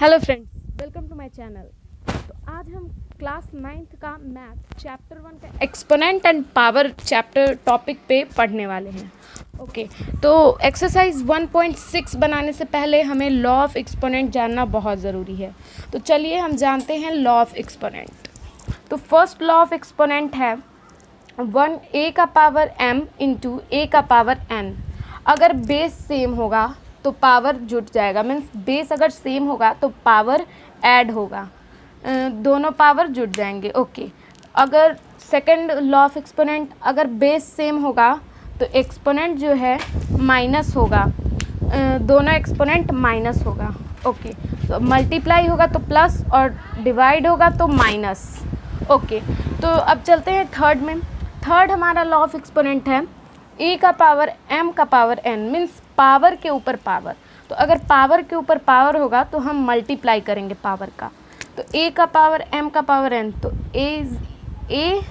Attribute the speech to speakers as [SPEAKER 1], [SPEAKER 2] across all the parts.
[SPEAKER 1] Hello friends, welcome to my channel. तो आज हम क्लास 9th का मैथ चैप्टर 1 का exponent and power chapter topic पे पढ़ने वाले हैं। ओके, तो एक्सरसाइज 1.6 बनाने से पहले हमें लॉ ऑफ एक्सपोनेंट जानना बहुत ज़रूरी है। तो चलिए हम जानते हैं लॉ ऑफ एक्सपोनेंट। तो फर्स्ट लॉ ऑफ एक्सपोनेंट है 1a का पावर m इंटू a का पावर n। अगर बेस सेम होगा तो पावर जुट जाएगा, मीन्स बेस अगर सेम होगा तो पावर ऐड होगा, दोनों पावर जुट जाएंगे। ओके, अगर सेकंड लॉ ऑफ एक्सपोनेंट, अगर बेस सेम होगा तो एक्सपोनेंट जो है माइनस होगा, दोनों एक्सपोनेंट माइनस होगा। ओके, तो मल्टीप्लाई होगा तो प्लस और डिवाइड होगा तो माइनस। ओके, तो अब चलते हैं थर्ड में। थर्ड हमारा लॉ ऑफ एक्सपोनेंट है ए का पावर m का पावर n, मीन्स पावर के ऊपर पावर। तो अगर पावर के ऊपर पावर होगा तो हम मल्टीप्लाई करेंगे पावर का। तो a का पावर m का पावर n, तो a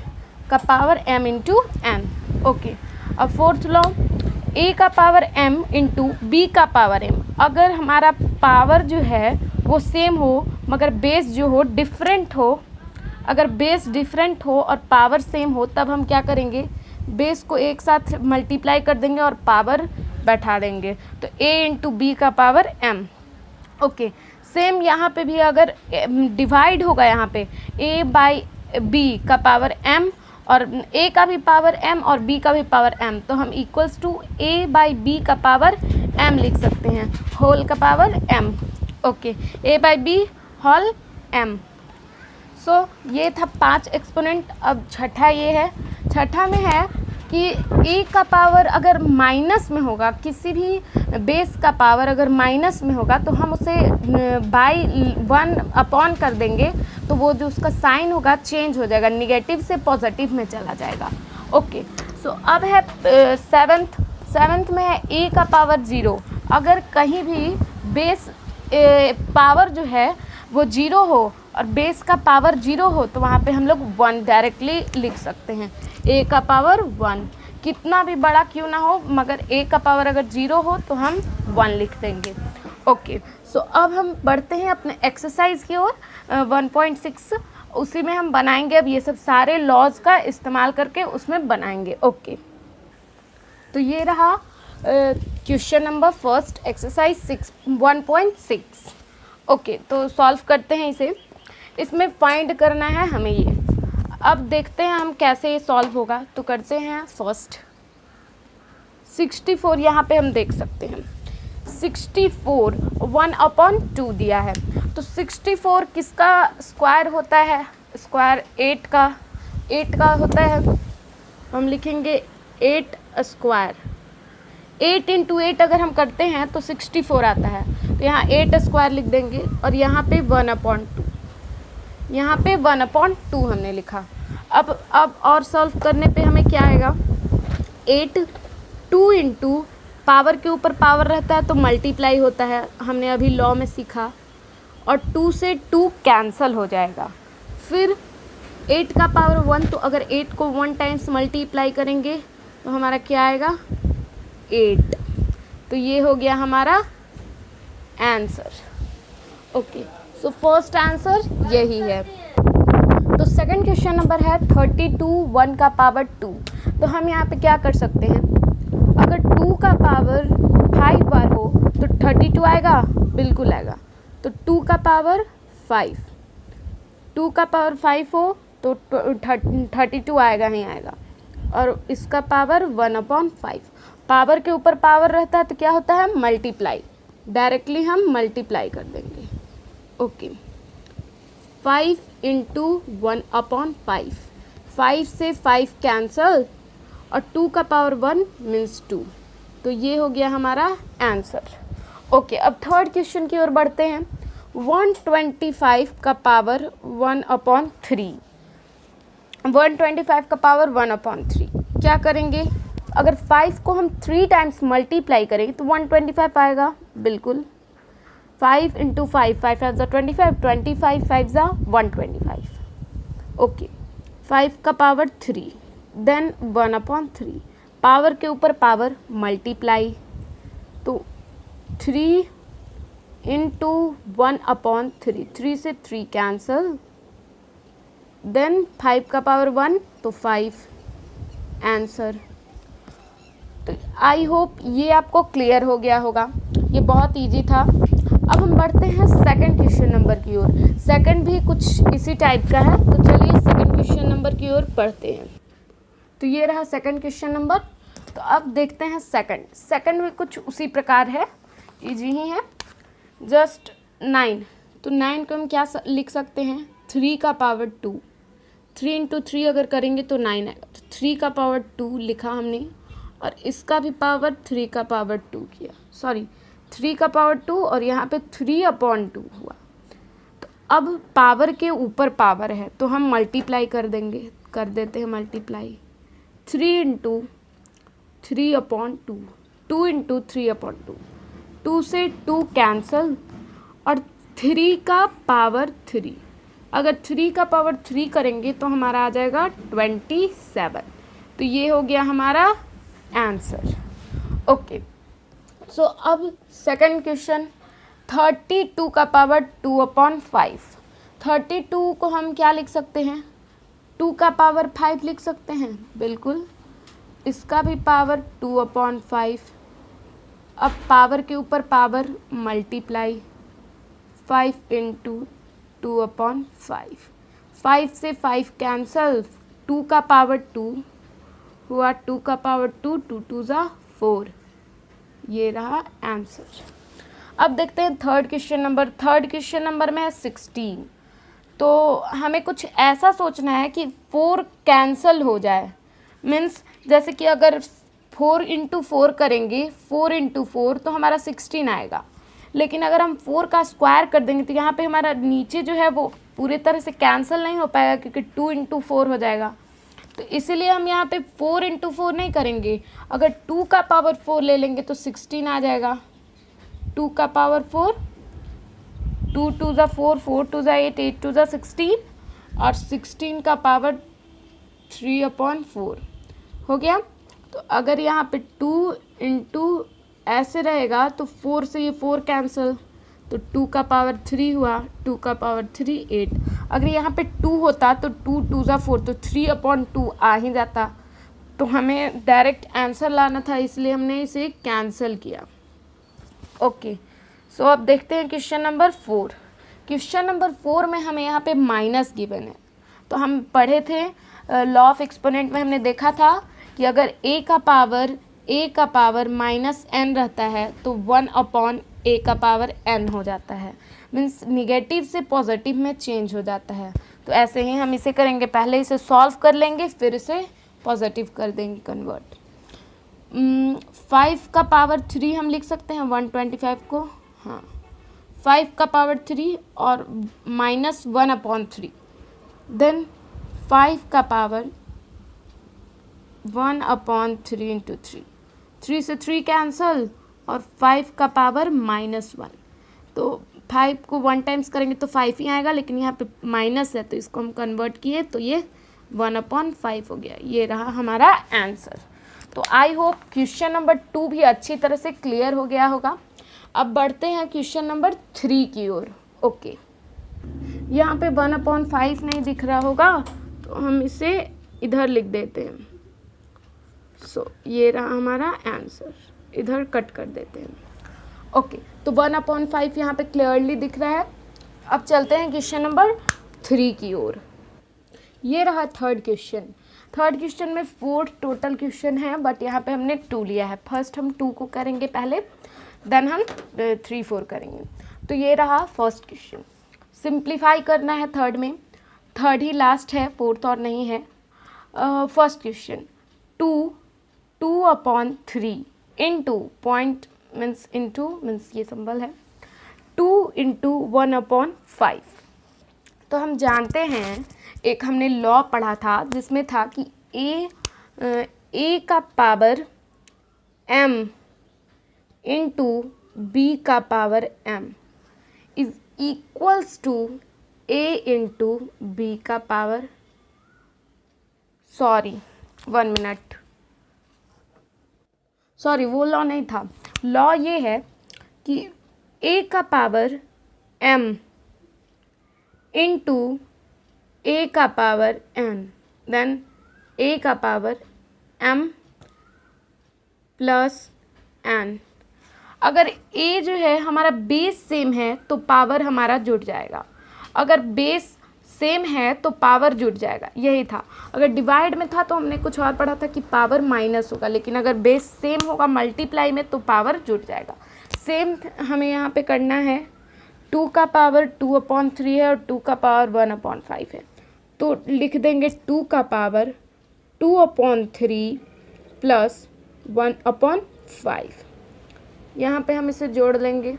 [SPEAKER 1] का power m into n। Okay, अब फोर्थ लॉ a का पावर m इंटू b का पावर m। अगर हमारा पावर जो है वो सेम हो मगर बेस जो हो डिफरेंट हो, अगर बेस डिफरेंट हो और पावर सेम हो तब हम क्या करेंगे, बेस को एक साथ मल्टीप्लाई कर देंगे और पावर बैठा देंगे। तो a इंटू बी का पावर m। ओके, सेम यहाँ पे भी अगर डिवाइड होगा, यहाँ पे a बाई बी का पावर m और a का भी पावर m और b का भी पावर m, तो हम equals to a by B का पावर m लिख सकते हैं, होल का power m। Okay, a by B whole m। So ये था 5 एक्सपोनेंट। अब छठा ये है, छठा में है कि ए का पावर अगर माइनस में होगा, किसी भी बेस का पावर अगर माइनस में होगा तो हम उसे बाई 1 अपॉन कर देंगे, तो वो जो उसका साइन होगा चेंज हो जाएगा, निगेटिव से पॉजिटिव में चला जाएगा। ओके, सो अब है सेवन्थ में है ए का पावर 0। अगर कहीं भी बेस पावर जो है वो 0 हो और बेस का पावर 0 हो तो वहाँ पे हम लोग 1 डायरेक्टली लिख सकते हैं, a का पावर 1। कितना भी बड़ा क्यों ना हो मगर a का पावर अगर 0 हो तो हम 1 लिख देंगे। ओके, सो अब हम बढ़ते हैं अपने एक्सरसाइज की ओर 1.6। उसी में हम बनाएंगे अब ये सब सारे लॉज का इस्तेमाल करके उसमें बनाएंगे। ओके, तो ये रहा question number first, exercise 1.6। Okay, तो सॉल्व करते हैं इसे। इसमें फाइंड करना है हमें ये। अब देखते हैं हम कैसे ये सॉल्व होगा। तो करते हैं फर्स्ट 64, यहाँ पे हम देख सकते हैं 64 1/2 दिया है। तो 64 किसका स्क्वायर होता है, स्क्वायर 8 का होता है। हम लिखेंगे 8 स्क्वायर, 8 इंटू 8 अगर हम करते हैं तो 64 आता है। तो यहाँ 8 स्क्वायर लिख देंगे और यहाँ पे 1/2, यहाँ पे 1/2 हमने लिखा। अब और सॉल्व करने पे हमें क्या आएगा, 8 2 इंटू पावर के ऊपर पावर रहता है तो मल्टीप्लाई होता है, हमने अभी लॉ में सीखा, और 2 से 2 कैंसल हो जाएगा। फिर 8 का पावर 1, तो अगर 8 को 1 टाइम्स मल्टीप्लाई करेंगे तो हमारा क्या आएगा 8। तो ये हो गया हमारा answer. Okay, so first answer यही है। तो सेकंड क्वेश्चन नंबर है 32 1 का पावर 2। तो हम यहाँ पे क्या कर सकते हैं, अगर 2 का पावर 5 बार हो तो 32 आएगा, बिल्कुल आएगा। तो 2 का पावर 5, 2 का पावर 5 हो तो 32 आएगा ही आएगा। और इसका पावर 1/5, पावर के ऊपर पावर रहता है तो क्या होता है मल्टीप्लाई, डायरेक्टली हम मल्टीप्लाई कर देंगे। ओके, 5 इंटू 1/5, 5 से 5 कैंसल और 2 का पावर 1 मीन्स 2। तो ये हो गया हमारा आंसर। ओके, अब थर्ड क्वेश्चन की ओर बढ़ते हैं। 125 का पावर 1/3, 125 का पावर 1/3 क्या करेंगे, अगर 5 को हम 3 टाइम्स मल्टीप्लाई करेंगे तो 125 आएगा, बिल्कुल। 5 इंटू 5, 5 5 25, 25 5 125। ओके, 5 का पावर 3 देन 1/3, पावर के ऊपर पावर मल्टीप्लाई, तो 3 इंटू 1/3, 3 से 3 कैंसल, देन 5 का पावर 1 तो 5 आंसर। तो आई होप ये आपको क्लियर हो गया होगा, ये बहुत इजी था। अब हम बढ़ते हैं सेकंड क्वेश्चन नंबर की ओर। सेकंड भी कुछ इसी टाइप का है, तो चलिए सेकंड क्वेश्चन नंबर की ओर पढ़ते हैं। तो ये रहा सेकंड क्वेश्चन नंबर। तो अब देखते हैं सेकंड भी कुछ उसी प्रकार है, इजी ही है। जस्ट 9, तो 9 को हम क्या लिख सकते हैं, 3 का पावर 2, 3 इंटू 3 अगर करेंगे तो 9 आएगा। तो 3 का पावर 2 लिखा हमने, और इसका भी पावर 3 का पावर 2 किया, सॉरी 3 का पावर 2, और यहाँ पे 3/2 हुआ। तो अब पावर के ऊपर पावर है तो हम मल्टीप्लाई कर देंगे, कर देते हैं मल्टीप्लाई। 3 इंटू 3/2, 2 इंटू 3/2, 2 से 2 कैंसल, और 3 का पावर 3, अगर 3 का पावर 3 करेंगे तो हमारा आ जाएगा 27। तो ये हो गया हमारा आंसर। ओके, सो अब सेकंड क्वेश्चन, 32 का पावर 2/5। 32 को हम क्या लिख सकते हैं, 2 का पावर 5 लिख सकते हैं, बिल्कुल। इसका भी पावर 2/5। अब पावर के ऊपर पावर मल्टीप्लाई, 5 इंटू 2/5, 5 से 5 कैंसल, 2 का पावर 2 हुआ, 2 का पावर 2, 2 2 ज़ा 4, ये रहा आंसर। अब देखते हैं third question number. Third question number में है 16। तो हमें कुछ ऐसा सोचना है कि 4 कैंसल हो जाए, मीन्स जैसे कि अगर 4 इंटू 4 करेंगे, 4 इंटू 4 तो हमारा 16 आएगा। लेकिन अगर हम 4 का स्क्वायर कर देंगे तो यहाँ पे हमारा नीचे जो है वो पूरी तरह से कैंसिल नहीं हो पाएगा, क्योंकि 2 इंटू 4 हो जाएगा। तो इसीलिए हम यहाँ पे 4 इंटू 4 नहीं करेंगे, अगर 2 का पावर 4 ले लेंगे तो 16 आ जाएगा। 2 का पावर 4, 2 2 ज़ा 4, 4 2 ज़ा 8, 8 2 ज़ा 16, और 16 का पावर 3/4 हो गया। तो अगर यहाँ पे 2 इंटू ऐसे रहेगा तो 4 से ये 4 कैंसिल, तो 2 का पावर 3 हुआ, 2 का पावर 3 8। अगर यहाँ पे 2 होता तो 2 2 ज़ा 4, तो 3/2 आ ही जाता। तो हमें डायरेक्ट आंसर लाना था, इसलिए हमने इसे कैंसिल किया। ओके, सो अब देखते हैं क्वेश्चन नंबर 4। क्वेश्चन नंबर 4 में हमें यहाँ पे माइनस गिवन है। तो हम पढ़े थे लॉ ऑफ एक्सपोनेंट में, हमने देखा था कि अगर a का पावर -n रहता है तो 1/a का पावर n हो जाता है, मीन्स निगेटिव से पॉजिटिव में चेंज हो जाता है। तो ऐसे ही हम इसे करेंगे, पहले इसे सॉल्व कर लेंगे, फिर इसे पॉजिटिव कर देंगे कन्वर्ट। 5 का पावर 3 हम लिख सकते हैं 125 को, हाँ 5 का पावर 3 और -1/3, देन 5 का पावर 1/3 इंटू 3, 3 से 3 कैंसल, और 5 का पावर -1। तो 5 को 1 टाइम्स करेंगे तो 5 ही आएगा, लेकिन यहाँ पे माइनस है तो इसको हम कन्वर्ट किए तो ये 1/5 हो गया। ये रहा हमारा आंसर। तो आई होप क्वेश्चन नंबर 2 भी अच्छी तरह से क्लियर हो गया होगा। अब बढ़ते हैं क्वेश्चन नंबर 3 की ओर। ओके, यहाँ पे 1/5 नहीं दिख रहा होगा तो हम इसे इधर लिख देते हैं। सो ये रहा हमारा आंसर, इधर कट कर देते हैं। ओके, तो 1/5 यहाँ पे क्लियरली दिख रहा है। अब चलते हैं क्वेश्चन नंबर 3 की ओर। ये रहा थर्ड क्वेश्चन। थर्ड क्वेश्चन में 4 टोटल क्वेश्चन है, बट यहाँ पे हमने 2 लिया है। फर्स्ट हम 2 को करेंगे पहले, देन हम 3 4 करेंगे। तो ये रहा फर्स्ट क्वेश्चन। सिंप्लीफाई करना है थर्ड में, थर्ड ही लास्ट है, फोर्थ और नहीं है। First question, 2/3 into point means ये सिंबल है, 2 इंटू 1/5। तो हम जानते हैं, एक हमने लॉ पढ़ा था जिसमें था कि a का पावर m इंटू b का power m is equals to a into b का पावर, सॉरी 1 मिनट, सॉरी वो लॉ नहीं था। लॉ ये है कि a का पावर m इंटू a का पावर n, देन a का पावर m प्लस n। अगर a जो है हमारा बेस सेम है तो पावर हमारा जुड़ जाएगा, अगर बेस सेम है तो पावर जुड़ जाएगा, यही था। अगर डिवाइड में था तो हमने कुछ और पढ़ा था कि पावर माइनस होगा, लेकिन अगर बेस सेम होगा मल्टीप्लाई में तो पावर जुड़ जाएगा। सेम हमें यहाँ पे करना है, 2 का पावर 2/3 है और 2 का पावर 1/5 है, तो लिख देंगे 2 का पावर 2/3 प्लस 1/5। यहाँ पे हम इसे जोड़ लेंगे,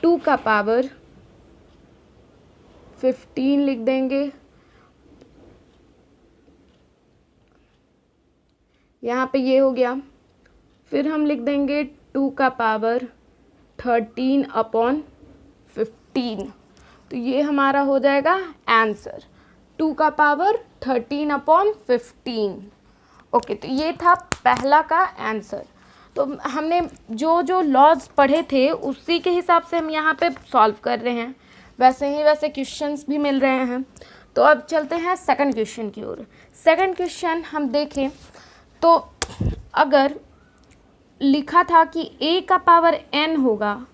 [SPEAKER 1] 2 का पावर 15 लिख देंगे, यहाँ पे ये हो गया। फिर हम लिख देंगे 2 का पावर 13/15, तो ये हमारा हो जाएगा आंसर, 2 का पावर 13/15। ओके, तो ये था पहला का आंसर। तो हमने जो जो लॉज पढ़े थे उसी के हिसाब से हम यहाँ पे सॉल्व कर रहे हैं, वैसे क्वेश्चंस भी मिल रहे हैं। तो अब चलते हैं सेकंड क्वेश्चन की ओर। सेकंड क्वेश्चन हम देखें तो अगर लिखा था कि a का पावर n होगा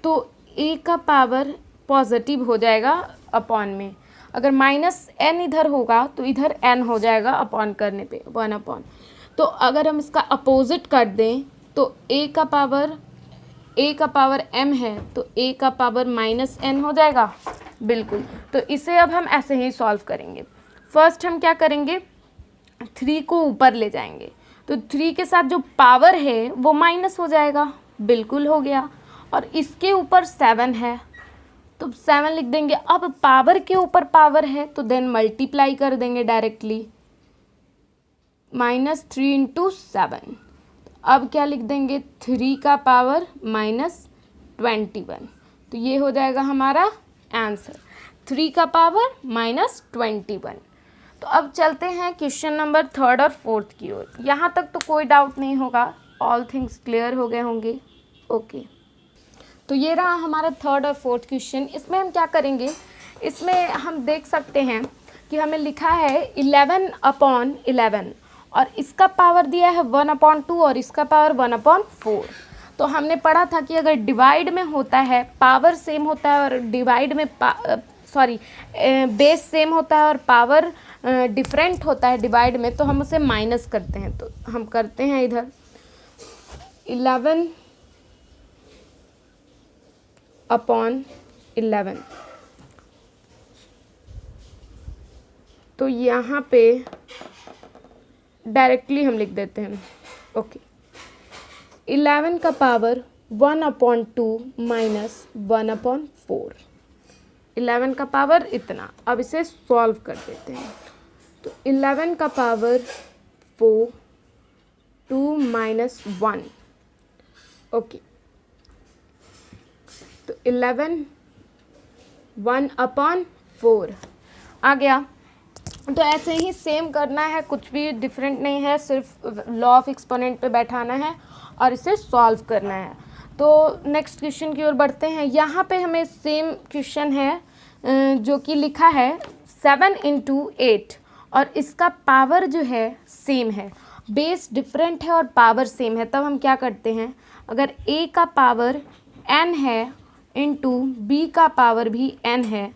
[SPEAKER 1] तो a का पावर पॉजिटिव हो जाएगा अपॉन में, अगर -n इधर होगा तो इधर n हो जाएगा अपॉन करने पे 1/। तो अगर हम इसका अपोजिट कर दें तो a का पावर m है तो a का पावर -n हो जाएगा, बिल्कुल। तो इसे अब हम ऐसे ही सॉल्व करेंगे। फर्स्ट हम क्या करेंगे, 3 को ऊपर ले जाएंगे, तो 3 के साथ जो पावर है वो माइनस हो जाएगा, बिल्कुल हो गया। और इसके ऊपर 7 है तो 7 लिख देंगे। अब पावर के ऊपर पावर है तो देन मल्टीप्लाई कर देंगे डायरेक्टली, -3 × 7। अब क्या लिख देंगे, 3 का पावर -21, तो ये हो जाएगा हमारा आंसर, 3 का पावर -21। तो अब चलते हैं क्वेश्चन नंबर 3 और 4 की ओर। यहाँ तक तो कोई डाउट नहीं होगा, ऑल थिंग्स क्लियर हो गए होंगे। ओके, तो ये रहा हमारा 3 और 4 क्वेश्चन। इसमें हम क्या करेंगे, इसमें हम देख सकते हैं कि हमें लिखा है 11/11 और इसका पावर दिया है 1/2 और इसका पावर 1/4। तो हमने पढ़ा था कि अगर डिवाइड में होता है पावर सेम होता है और डिवाइड में बेस सेम होता है और पावर डिफरेंट होता है डिवाइड में, तो हम उसे माइनस करते हैं। तो हम करते हैं इधर 11/11, तो यहाँ पे डायरेक्टली हम लिख देते हैं। ओके, 11 का पावर 1/2 माइनस 1/4, 11 का पावर इतना। अब इसे सॉल्व कर देते हैं, तो 11 का पावर 4, 2 - 1। ओके, तो 11 1/4 आ गया। तो ऐसे ही सेम करना है, कुछ भी डिफरेंट नहीं है, सिर्फ लॉ ऑफ एक्सपोनेंट पे बैठाना है और इसे सॉल्व करना है। तो नेक्स्ट क्वेश्चन की ओर बढ़ते हैं। यहाँ पे हमें सेम क्वेश्चन है जो कि लिखा है 7 × 8 और इसका पावर जो है सेम है, बेस डिफरेंट है और पावर सेम है। तब हम क्या करते हैं, अगर a का पावर n है इंटू b का पावर भी n है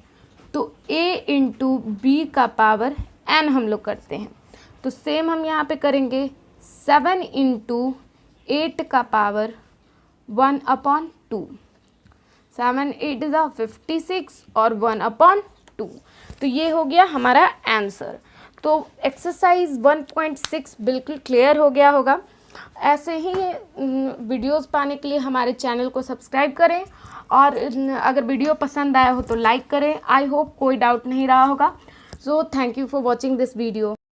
[SPEAKER 1] तो a × b का पावर n हम लोग करते हैं। तो सेम हम यहाँ पे करेंगे 7 × 8 का पावर 1/2, 7 8 = 56 और 1/2। तो ये हो गया हमारा आंसर। तो एक्सरसाइज 1.6 बिल्कुल क्लियर हो गया होगा। ऐसे ही वीडियोस पाने के लिए हमारे चैनल को सब्सक्राइब करें और अगर वीडियो पसंद आया हो तो लाइक करें। आई होप कोई डाउट नहीं रहा होगा। So thank you for watching this video.